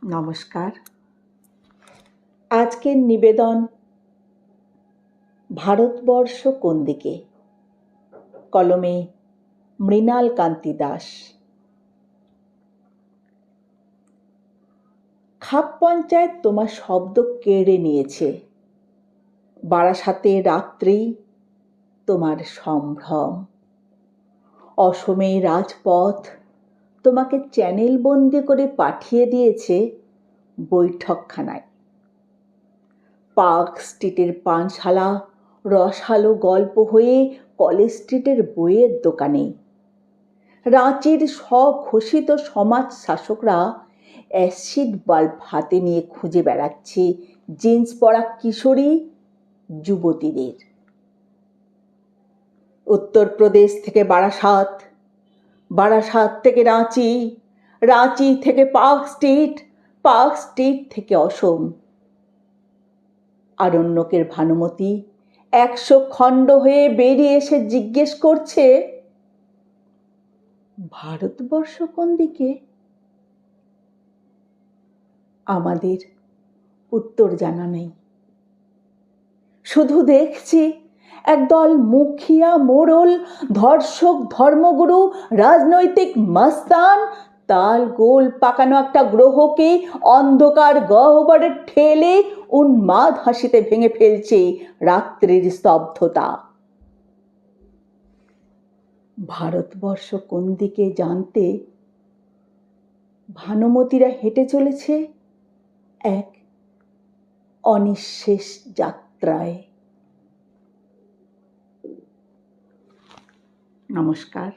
নমস্কার। আজকের নিবেদন ভারতবর্ষ কোন দিকে, কলমে মৃণাল কান্তি দাস। খাপ পঞ্চায়েত তোমার শব্দ কেড়ে নিয়েছে, বারাসাতে রাত্রি তোমার সম্ভ্রম। অসমে রাজপথ তোমাকে চ্যানেল বন্দি করে পাঠিয়ে দিয়েছে বৈঠকখানায়। পার্ক স্ট্রিটের পানশালা রসালো গল্প হয়ে কলেজ স্ট্রিটের বইয়ের দোকানে। রাঁচির স্বঘোষিত সমাজ শাসকরা অ্যাসিড বাল্ব হাতে নিয়ে খুঁজে বেড়াচ্ছে জিন্স পরা কিশোরী যুবতীদের। উত্তরপ্রদেশ থেকে বারাসাত, বারাসাত থেকে রাঁচি, রাঁচি থেকে পার্ক স্ট্রিট থেকে অসম। আরণ্যকের ভানুমতি 100 খণ্ড হয়ে বেরিয়ে এসে জিজ্ঞেস করছে, ভারতবর্ষ কোন দিকে? আমাদের উত্তর জানা নেই। শুধু দেখছি একদল মুখিয়া মোড়ল, ধর্ষক, ধর্মগুরু, রাজনৈতিক মাস্তান তাল গোল পাকানো একটা গ্রহকে অন্ধকার গহ্বরে ঠেলে উন্মাদ হাসিতে ভেঙে ফেলছে রাত্রির স্তব্ধতা। ভারতবর্ষ কোন দিকে জানতে ভানুমতিরা হেঁটে চলেছে এক অনিঃশেষ যাত্রায়। নমস্কার।